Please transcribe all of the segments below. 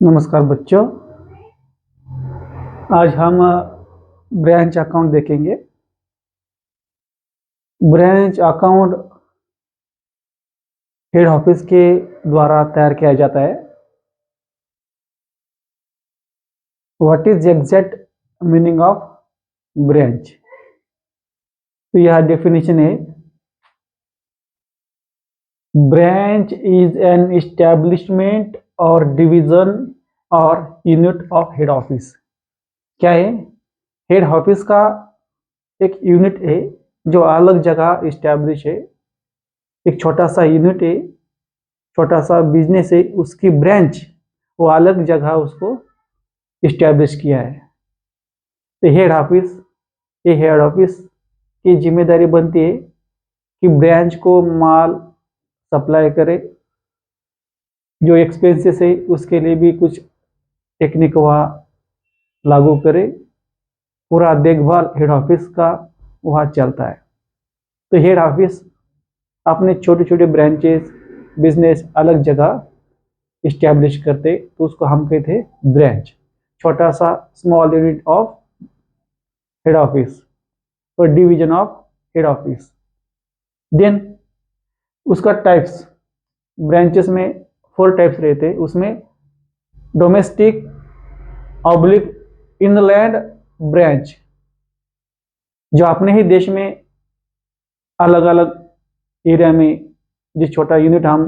नमस्कार बच्चों। आज हम ब्रांच अकाउंट देखेंगे। ब्रांच अकाउंट हेड ऑफिस के द्वारा तैयार किया जाता है। What is exact meaning of branch? तो यह डेफिनेशन है, ब्रांच इज एन एस्टैब्लिशमेंट और डिवीजन और यूनिट ऑफ हेड ऑफिस। क्या है? हेड ऑफिस का एक यूनिट है जो अलग जगह इस्टेब्लिश है। एक छोटा सा यूनिट है, छोटा सा बिजनेस है, उसकी ब्रांच वो अलग जगह उसको इस्टेब्लिश किया है। तो हेड ऑफिस की जिम्मेदारी बनती है कि ब्रांच को माल सप्लाई करे, जो एक्सपेंसेस है उसके लिए भी कुछ टेक्निक वहाँ लागू करे। पूरा देखभाल हेड ऑफिस का वहाँ चलता है। तो हेड ऑफिस अपने छोटे छोटे ब्रांचेस बिजनेस अलग जगह इस्टेब्लिश करते, तो उसको हम कहते ब्रांच, छोटा सा small unit of head office और division of head office. Then उसका टाइप्स, ब्रांचेस में 4 टाइप्स रहते हैं। उसमें डोमेस्टिक ऑब्लिक इनलैंड ब्रांच, जो अपने ही देश में अलग अलग एरिया में जिस छोटा यूनिट हम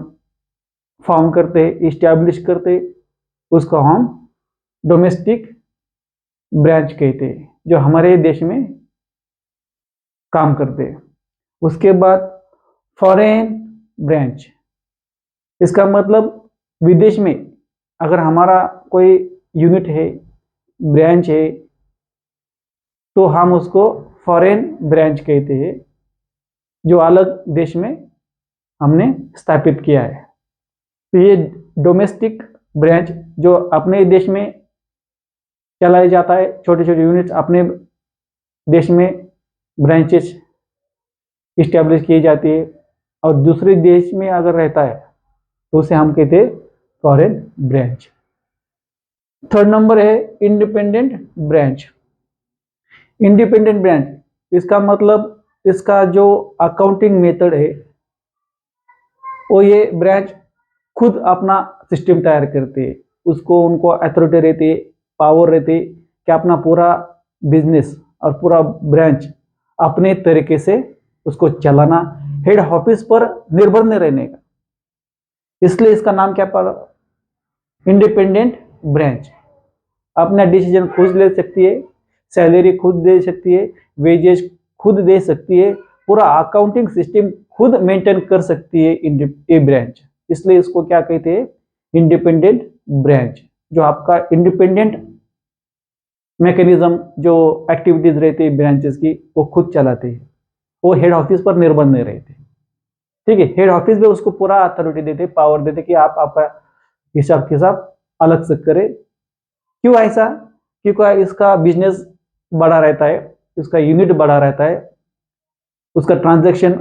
फॉर्म करते इस्टेब्लिश करते, उसको हम डोमेस्टिक ब्रांच कहते हैं, जो हमारे देश में काम करते हैं। उसके बाद फॉरेन ब्रांच, इसका मतलब विदेश में अगर हमारा कोई यूनिट है, ब्रांच है, तो हम उसको फॉरेन ब्रांच कहते हैं, जो अलग देश में हमने स्थापित किया है। तो ये डोमेस्टिक ब्रांच जो अपने देश में चलाया जाता है, छोटे छोटे यूनिट्स अपने देश में ब्रांचेस इस्टेब्लिश की जाती है, और दूसरे देश में अगर रहता है तो उसे हम कहते हैं फॉरेन ब्रांच। थर्ड नंबर है इंडिपेंडेंट ब्रांच। इंडिपेंडेंट ब्रांच, इसका मतलब इसका जो अकाउंटिंग मेथड है वो ये ब्रांच खुद अपना सिस्टम तैयार करते हैं। उसको उनको अथॉरिटी रहती है, पावर रहती है कि अपना पूरा बिजनेस और पूरा ब्रांच अपने तरीके से उसको चलाना, हेड ऑफिस पर निर्भर नहीं रहने का। इसलिए इसका नाम क्या पड़ा? Independent branch. अपना डिसीजन खुद ले सकती है, सैलरी खुद दे सकती है, वेजेस खुद दे सकती है, पूरा अकाउंटिंग सिस्टम खुद मेंटेन कर सकती है ये ब्रांच। इसलिए इसको क्या कहते हैं? इंडिपेंडेंट ब्रांच, जो आपका इंडिपेंडेंट मैकेनिज्म, जो एक्टिविटीज रहती है ब्रांचेस की, वो खुद चलाते हैं, वो हेड ऑफिस पर निर्भर नहीं रहते। ठीक है, हेड ऑफिस में उसको पूरा अथॉरिटी देते, पावर देते कि आप आपका हिसाब किताब अलग से करें। क्यों ऐसा? क्योंकि इसका बिजनेस बड़ा रहता है, इसका यूनिट बड़ा रहता है, उसका ट्रांजैक्शन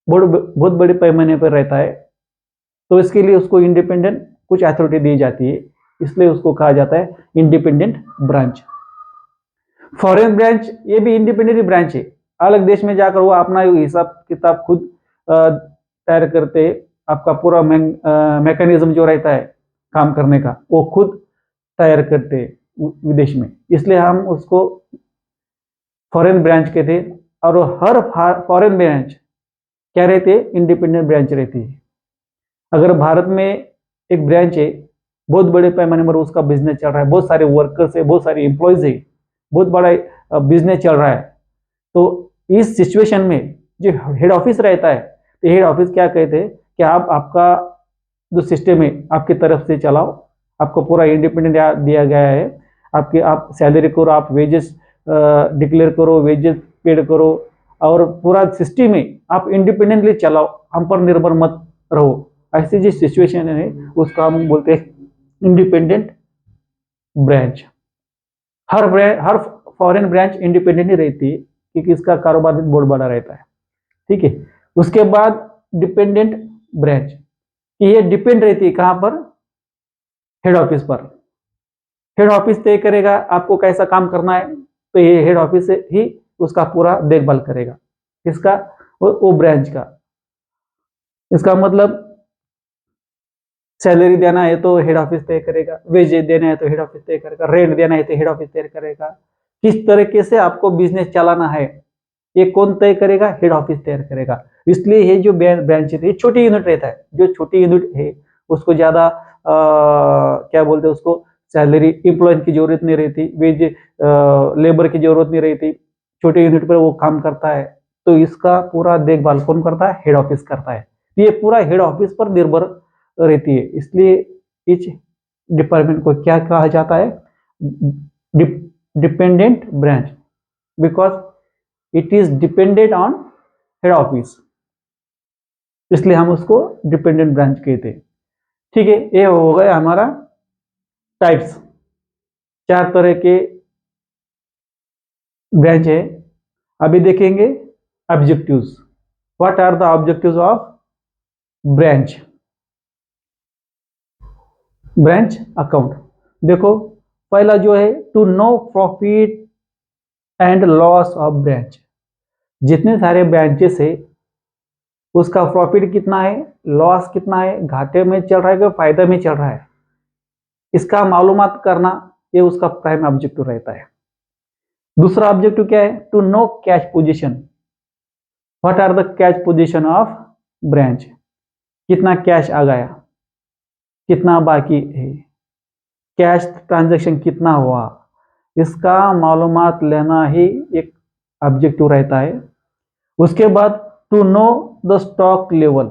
बहुत बड़े पैमाने पर रहता है, तो इसके लिए उसको इंडिपेंडेंट कुछ अथॉरिटी दी जाती है, इसलिए उसको कहा जाता है इंडिपेंडेंट ब्रांच। फॉरेन ब्रांच ये भी इंडिपेंडेंट ब्रांच है, अलग देश में जाकर वो अपना हिसाब किताब खुद तैयार करते, आपका पूरा मैकेनिज्म जो रहता है काम करने का वो खुद तैयार करते विदेश में, इसलिए हम उसको फॉरेन ब्रांच कहते हैं। और हर फॉरेन ब्रांच क्या रहती है? इंडिपेंडेंट ब्रांच रहती है। अगर भारत में एक ब्रांच है, बहुत बड़े पैमाने पर उसका बिजनेस चल रहा है, बहुत सारे वर्कर्स है, बहुत सारे एम्प्लॉयज है, बहुत बड़ा बिजनेस चल रहा है, तो इस सिचुएशन में जो हेड ऑफिस रहता है, तो हेड ऑफिस क्या कहते हैं कि आप आपका जो सिस्टम है आपकी तरफ से चलाओ, आपको पूरा इंडिपेंडेंट दिया गया है, आप सैलरी करो, आप वेजेस डिक्लेयर करो, वेजेस पेड करो, और पूरा सिस्टम में आप इंडिपेंडेंटली चलाओ, हम पर निर्भर मत रहो। ऐसी जो सिचुएशन है उसका हम बोलते हैं इंडिपेंडेंट ब्रांच। हर फॉरेन ब्रांच इंडिपेंडेंट ही रहती है, क्योंकि इसका कारोबार भी बहुत बड़ा रहता है। ठीक है, उसके बाद डिपेंडेंट ब्रांच, ये डिपेंड रहती है कहां पर? हेड ऑफिस पर। हेड ऑफिस तय करेगा आपको कैसा काम करना है, तो ये हेड ऑफिस ही उसका पूरा देखभाल करेगा। इसका वो ब्रांच का, इसका मतलब सैलरी देना है तो हेड ऑफिस तय करेगा, वेज देना है तो हेड ऑफिस तय करेगा, रेंट देना है तो हेड ऑफिस तय करेगा। किस तरीके से आपको बिजनेस चलाना है ये कौन तय करेगा, हेड ऑफिस तय करेगा। इसलिए ये जो ब्रांच है छोटी यूनिट रहता है, जो छोटी यूनिट है उसको ज्यादा क्या बोलते हैं उसको, सैलरी एम्प्लॉय की जरूरत नहीं रहती, वेज लेबर की जरूरत नहीं रहती, छोटे यूनिट पर वो काम करता है। तो इसका पूरा देखभाल कौन करता है, हेड ऑफिस करता है। ये पूरा हेड ऑफिस पर निर्भर रहती है। इसलिए इस डिपार्टमेंट को क्या कहा जाता है, dependent branch, because it is dependent on head office, इसलिए हम उसको डिपेंडेंट ब्रांच कहते हैं। ठीक है, ये हो गया हमारा टाइप्स, 4 तरह के ब्रांच है। अभी देखेंगे objectives. What are the objectives of branch account. देखो पहला जो है to know profit and loss of branch. जितने सारे ब्रांचेस है उसका प्रॉफिट कितना है, लॉस कितना है, घाटे में चल रहा है कि फायदे में चल रहा है, इसका मालूमात करना ये उसका प्राइम ऑब्जेक्टिव रहता है। दूसरा ऑब्जेक्टिव क्या है, to know cash position. What are the cash position of branch, कितना कैश आ गया, कितना बाकी है, कैश ट्रांजैक्शन कितना हुआ, इसका मालूमात लेना ही एक ऑब्जेक्टिव रहता है। उसके बाद to know the stock level.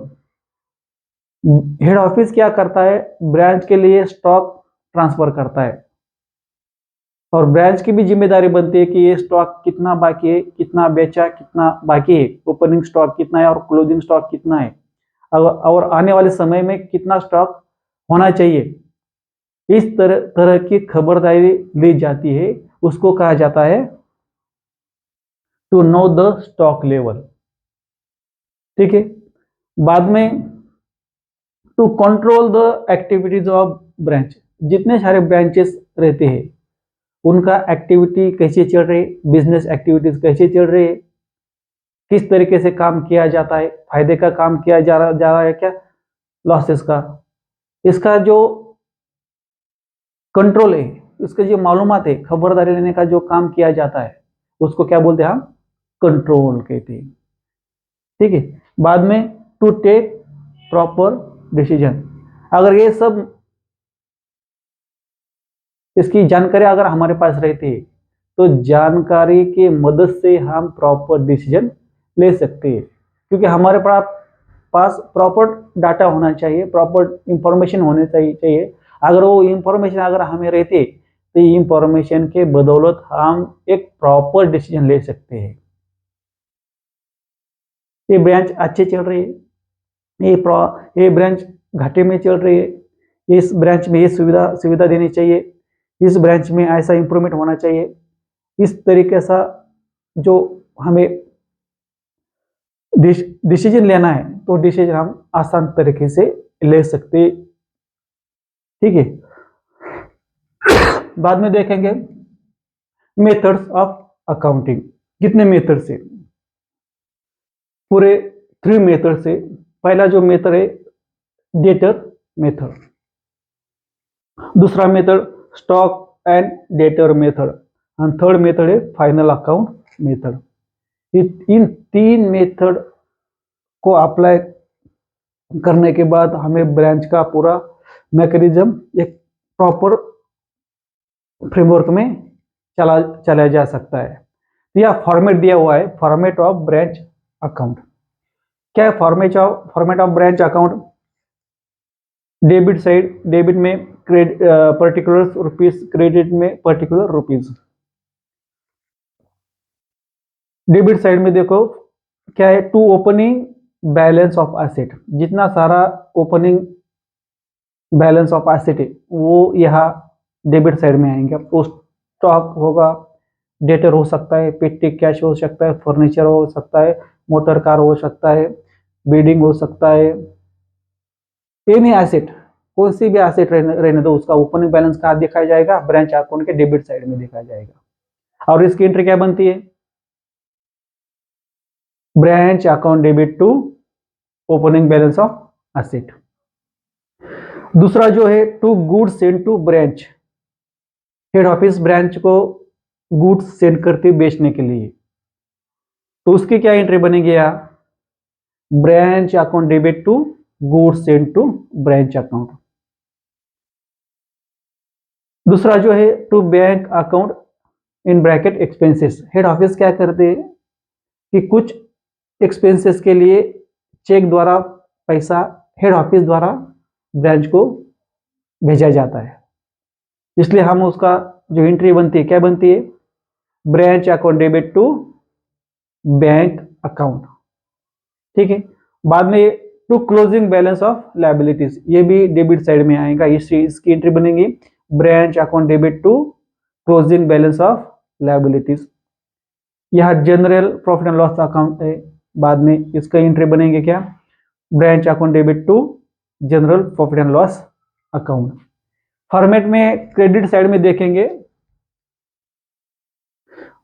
Head office क्या करता है, ब्रांच के लिए स्टॉक ट्रांसफर करता है, और ब्रांच की भी जिम्मेदारी बनती है कि ये स्टॉक कितना बाकी है, कितना बेचा, कितना बाकी है, ओपनिंग स्टॉक कितना है और क्लोजिंग स्टॉक कितना है, और आने वाले समय में कितना स्टॉक होना चाहिए। इस तरह की खबरदारी ली जाती है, उसको कहा जाता है to know the stock level. ठीक है, बाद में to control the activities of branch. जितने सारे ब्रांचेस रहते हैं उनका एक्टिविटी कैसे चल रही है, बिजनेस एक्टिविटीज कैसे चल रही है, किस तरीके से काम किया जाता है, फायदे का काम किया जा रहा है क्या, लॉसेस का, इसका जो कंट्रोल है, उसके जो मालूमात है, खबरदारी लेने का जो काम किया जाता है उसको क्या बोलते हैं, हम कंट्रोल कहते हैं। ठीक है, बाद में टू टेक प्रॉपर डिसीजन। अगर ये सब इसकी जानकारी अगर हमारे पास रहती है तो जानकारी की मदद से हम प्रॉपर डिसीजन ले सकते हैं, क्योंकि हमारे पास प्रॉपर डाटा होना चाहिए, प्रॉपर इंफॉर्मेशन होने चाहिए। अगर वो इंफॉर्मेशन अगर हमें रहती है तो इंफॉर्मेशन के बदौलत हम एक प्रॉपर डिसीजन ले सकते हैं। ये ब्रांच अच्छे चल रही है, ये ब्रांच घाटे में चल रही है, इस ब्रांच में ये सुविधा देनी चाहिए, इस ब्रांच में ऐसा इंप्रूवमेंट होना चाहिए। इस तरीके से जो हमें डिसीजन लेना है तो डिसीजन हम आसान तरीके से ले सकते। ठीक है, बाद में देखेंगे मेथड्स ऑफ अकाउंटिंग। कितने मेथड से, पूरे 3 मेथड से। पहला जो मेथड है डेटर मेथड, दूसरा method stock and debtor method, और थर्ड मेथड है फाइनल अकाउंट मेथड। इन 3 मेथड को अप्लाई करने के बाद हमें ब्रांच का पूरा मैकेनिज्म एक प्रॉपर फ्रेमवर्क में चला जा सकता है। यह फॉर्मेट दिया हुआ है, फॉर्मेट ऑफ ब्रांच अकाउंट। क्या है format of branch account, debit side, debit में पर्टिकुलर रुपीज, क्रेडिट में पर्टिकुलर रुपीज। डेबिट साइड में देखो क्या है, to opening balance of asset, जितना सारा ओपनिंग बैलेंस ऑफ एसेट है वो यहाँ डेबिट साइड में आएंगे। आपको स्टॉक होगा, डेटर हो सकता है, पेटी कैश हो सकता है, फर्नीचर हो सकता है, मोटर कार हो सकता है, बिल्डिंग हो सकता है, एनी एसेट, कोई सी भी एसेट रहने दो, उसका ओपनिंग बैलेंस कहाँ दिखाया जाएगा, ब्रांच अकाउंट के डेबिट साइड में दिखाया जाएगा। और इसकी एंट्री क्या बनती है, branch account debit to opening balance of asset. दूसरा जो है to goods send to branch, head office branch को गुड्स सेंड करती है बेचने के लिए, तो उसकी क्या एंट्री बनेगी यार, branch account debit to goods send to branch account. दूसरा जो है to bank account in bracket expenses, head office क्या करते हैं कि कुछ एक्सपेंसेस के लिए चेक द्वारा पैसा हेड ऑफिस द्वारा ब्रांच को भेजा जाता है, इसलिए हम उसका जो एंट्री बनती है क्या बनती है, branch account debit to bank account. ठीक है, बाद में to closing balance of liabilities, ये भी डेबिट साइड में आएगा, इसकी एंट्री बनेगी branch account debit to closing balance of liabilities. यह general profit and loss account है, बाद में इसका एंट्री बनेंगे क्या, branch account debit to general profit and loss account. Format में क्रेडिट साइड में देखेंगे,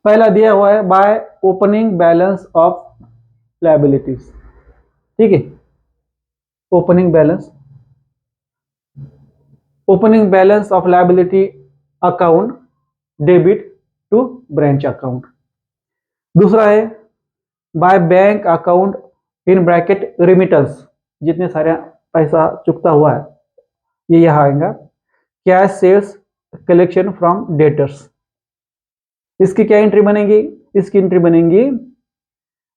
पहला दिया हुआ है by opening balance of liabilities. ठीक है, opening balance of liability account debit to branch account. दूसरा है by bank account in bracket remittance, जितने सारे पैसा चुकता हुआ है ये यहां आएगा, cash sales collection from debtors. इसकी क्या एंट्री बनेगी, इसकी एंट्री बनेगी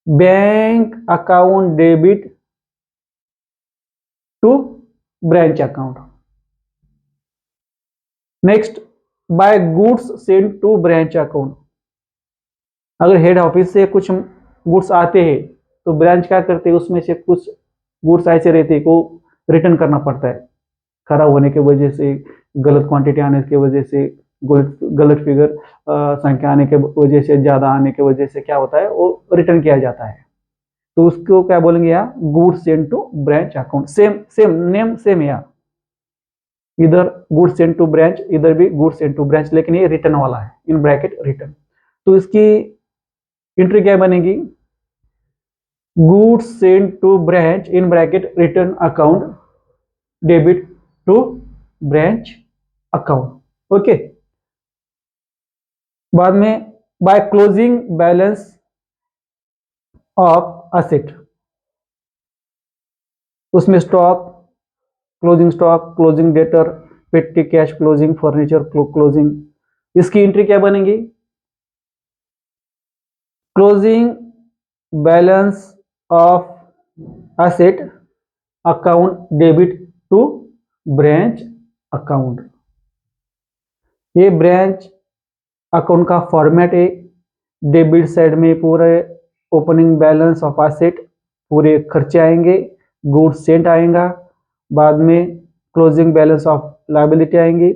bank account debit to branch account. Next by goods send to branch account, अगर हेड ऑफिस से कुछ गुड्स आते हैं तो ब्रांच क्या करते हैं, उसमें से कुछ गुड्स ऐसे रहते हैं को रिटर्न करना पड़ता है, खराब होने की वजह से, गलत क्वांटिटी आने की वजह से, गलत फिगर संख्या आने की वजह से, ज्यादा आने की वजह से क्या होता है वो रिटर्न किया जाता है, तो उसको क्या बोलेंगे यहाँ, goods send to branch account. Same name same है, इधर गुड्स सेंड टू ब्रांच, इधर भी गुड्स सेंड टू ब्रांच, लेकिन ये रिटर्न वाला है, इन ब्रैकेट रिटर्न। तो इसकी एंट्री क्या बनेगी, goods send to branch in bracket return account debit to branch account. Okay, बाद में by closing balance of asset, उसमें stock, closing debtor, petty cash closing, furniture closing, इसकी एंट्री क्या बनेगी, closing balance of asset account debit to branch account. ये branch account का format है, debit side में पूरे ओपनिंग बैलेंस ऑफ असेट पूरे खर्चे आएंगे, गुड्स सेंट आएगा, बाद में क्लोजिंग बैलेंस ऑफ लायबिलिटी आएंगी,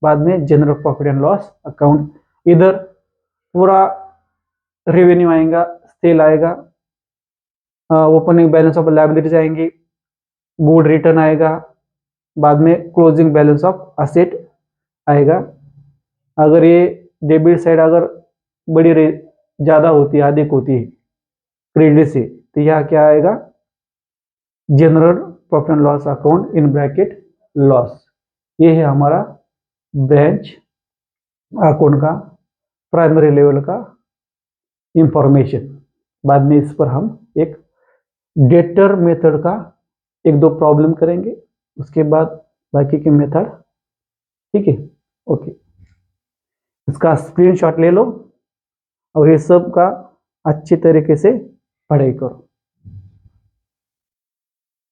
बाद में general profit and loss account, इधर पूरा रेवेन्यू आएगा, सेल आएगा, ओपनिंग बैलेंस ऑफ लायबिलिटीज आएंगी, गुड रिटर्न आएगा, बाद में क्लोजिंग बैलेंस ऑफ असेट आएगा। अगर ये डेबिट साइड अगर बड़ी ज्यादा होती है, अधिक होती है क्रेडिट से, तो यह क्या आएगा, general profit and loss account in bracket loss. ये है हमारा ब्रांच अकाउंट का प्राइमरी लेवल का इंफॉर्मेशन। बाद में इस पर हम एक डेटर मेथड का एक दो प्रॉब्लम करेंगे, उसके बाद बाकी के मेथड। ठीक है, ओके, इसका स्क्रीनशॉट ले लो और ये सब का अच्छी तरीके से पढ़ाई करो।